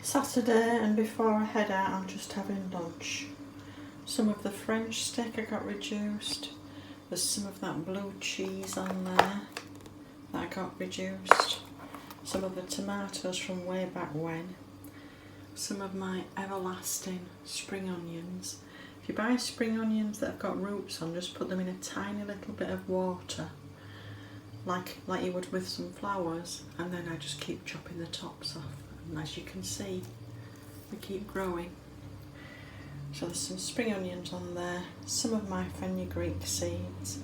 Saturday, and before I head out I'm just having lunch. Some of the French steak I got reduced. There's some of that blue cheese on there that I got reduced. Some of the tomatoes from way back when. Some of my everlasting spring onions. If you buy spring onions that have got roots on, just put them in a tiny little bit of water, like you would with some flowers, and then I just keep chopping the tops off. And as you can see, they keep growing. So there's some spring onions on there, some of my fenugreek seeds,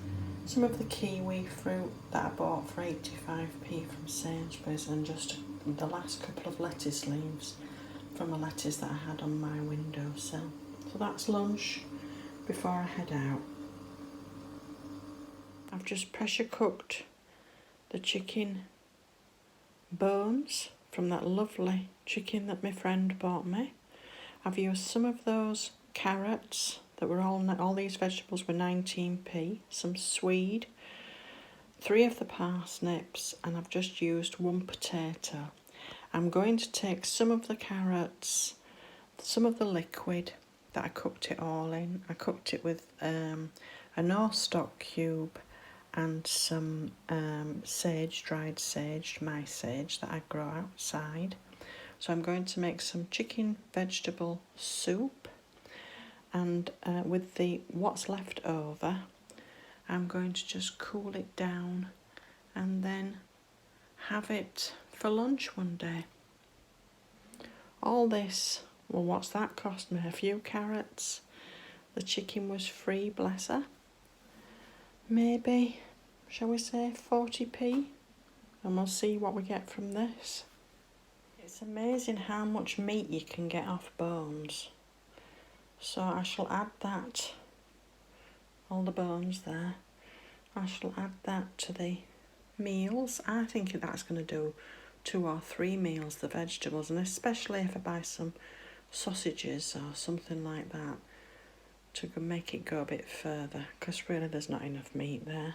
some of the kiwi fruit that I bought for 85p from Sainsbury's, and just the last couple of lettuce leaves from a lettuce that I had on my windowsill. So that's lunch before I head out. I've just pressure cooked the chicken bones from that lovely chicken that my friend bought me. I've used some of those carrots that were all these vegetables were 19p, some swede, 3 of the parsnips, and I've just used 1 potato. I'm going to take some of the carrots, some of the liquid that I cooked it all in. I cooked it with a no stock cube and some sage, dried sage, my sage that I grow outside. So I'm going to make some chicken vegetable soup, and with the what's left over, I'm going to just cool it down and then have it for lunch one day. All this, well, what's that cost me? A few carrots. The chicken was free, bless her. Maybe, shall we say 40p? And we'll see what we get from this. It's amazing how much meat you can get off bones. So I shall add that, all the bones there, I shall add that to the meals. I think that's going to do 2 or 3 meals, the vegetables, and especially if I buy some sausages or something like that to make it go a bit further, because really there's not enough meat there.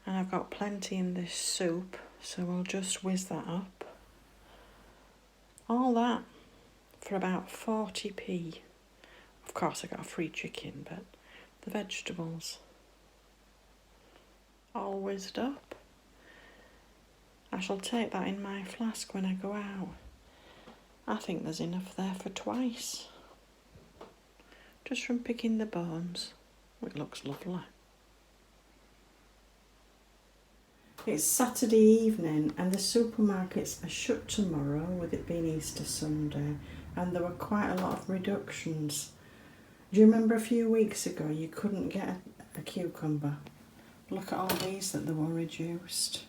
And I've got plenty in this soup, so we'll just whiz that up. All that for about 40p. Of course I got a free chicken, but the vegetables all whizzed up. I shall take that in my flask when I go out. I think there's enough there for twice. Just from picking the bones. It looks lovely. It's Saturday evening and the supermarkets are shut tomorrow, with it being Easter Sunday, and there were quite a lot of reductions. Do you remember a few weeks ago you couldn't get a cucumber? Look at all these that they were reduced.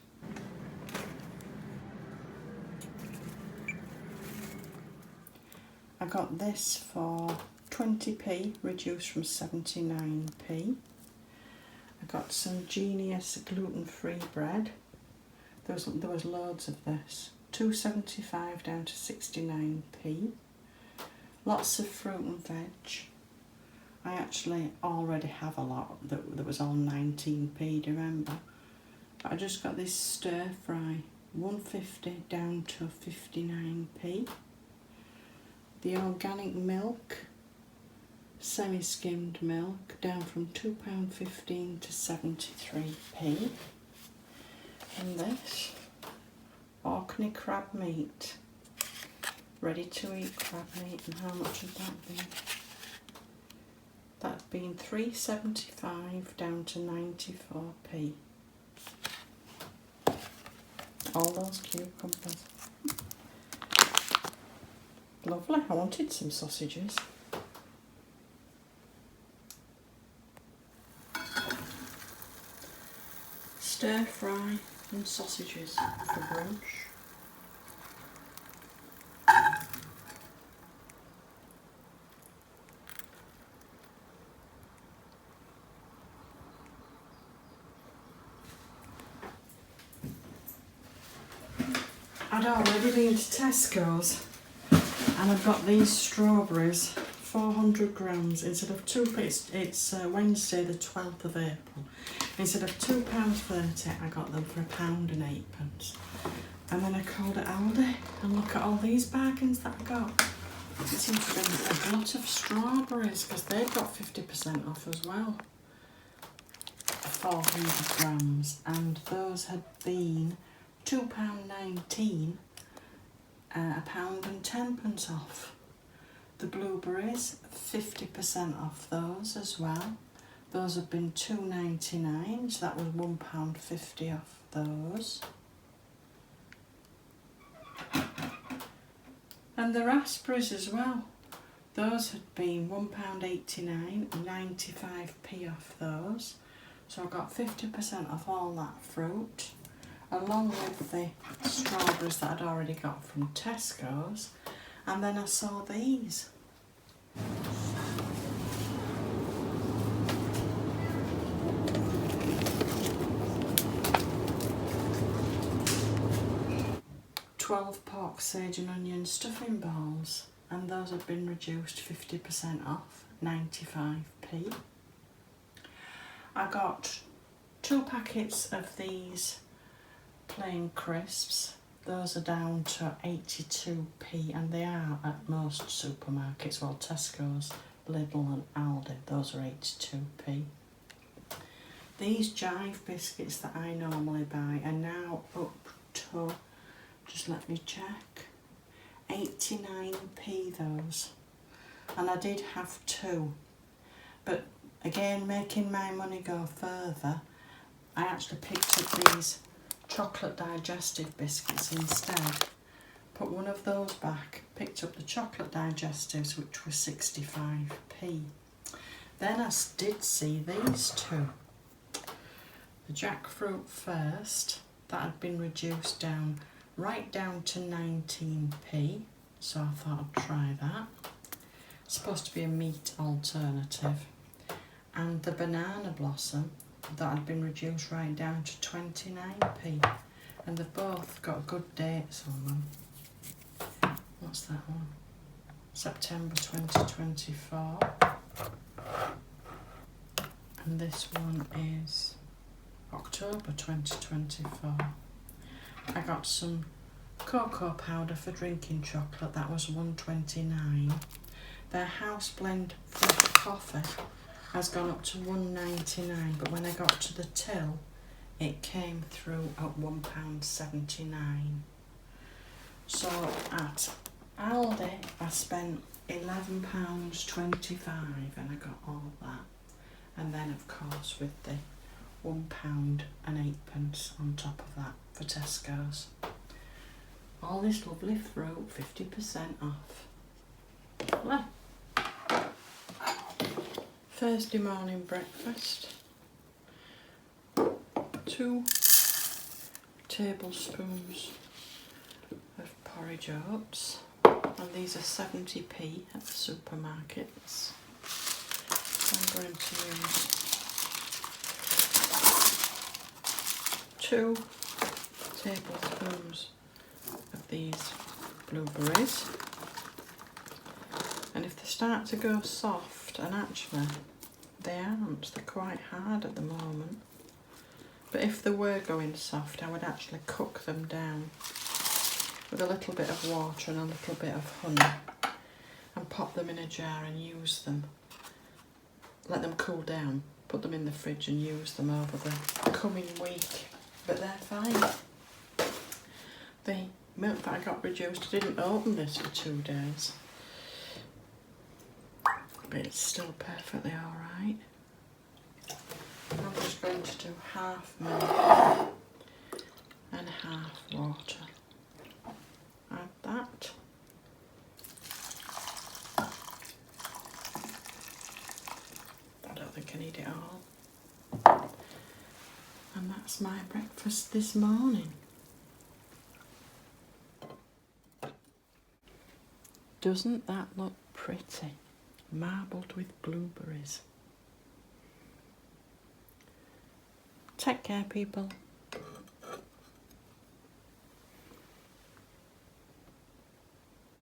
I got this for 20p, reduced from 79p. I got some Genius gluten-free bread. There was loads of this. 2.75 down to 69p. Lots of fruit and veg. I actually already have a lot that was all 19p, do you remember? But I just got this stir fry, 1.50 down to 59p. The organic milk, semi-skimmed milk, down from £2.15 to 73p. And this, Orkney crab meat, ready to eat crab meat, and how much has that been? That's been £3.75 down to 94p. All those cucumbers. Lovely, I wanted some sausages. Stir fry and sausages for brunch. I'd already been to Tesco's and I've got these strawberries, 400 grams, instead of it's Wednesday the 12th of April. Instead of £2.30, I got them for £1.08. And then I called it Aldi, and look at all these bargains that I got. It seems to be a lot of strawberries because they've got 50% off as well. 400 grams, and those had been £2.19, £1.10 off. The blueberries, 50% off those as well. Those have been £2.99, so that was £1.50 off those. And the raspberries as well. Those had been £1.89, 95p off those. So I got 50% off all that fruit, along with the strawberries that I'd already got from Tesco's. And then I saw these. Pork, sage and onion stuffing balls, and those have been reduced 50% off, 95p. I got 2 packets of these plain crisps. Those are down to 82p, and they are at most supermarkets, well Tesco's, Lidl and Aldi, those are 82p. These Jive biscuits that I normally buy are now up to, just let me check, 89p those. And I did have 2, but again, making my money go further, I actually picked up these chocolate digestive biscuits instead. Put one of those back, picked up the chocolate digestives, which were 65p. Then I did see these 2. The jackfruit first, that had been reduced down right down to 19p, so I thought I'd try that. It's supposed to be a meat alternative. And the banana blossom, that had been reduced right down to 29p, and they've both got good dates on them. What's that one? September 2024, and this one is October 2024. I got some cocoa powder for drinking chocolate, that was £1.29. Their house blend fresh coffee has gone up to £1.99, but when I got to the till, it came through at £1.79. So at Aldi, I spent £11.25 and I got all that. And then of course with the £1.08 on top of that for Tesco's. All this lovely fruit, 50% off. Well, Thursday morning breakfast. 2 tablespoons of porridge oats, and these are 70p at the supermarkets. I'm going to use 2 tablespoons of these blueberries, and if they start to go soft, and actually they aren't, they're quite hard at the moment, but if they were going soft I would actually cook them down with a little bit of water and a little bit of honey and pop them in a jar and use them. Let them cool down, put them in the fridge and use them over the coming week. But they're fine. The milk that I got reduced, I didn't open this for 2 days. But it's still perfectly alright. I'm just going to do half milk and half water. Add that. I don't think I need it all. And that's my breakfast this morning. Doesn't that look pretty? Marbled with blueberries. Take care, people.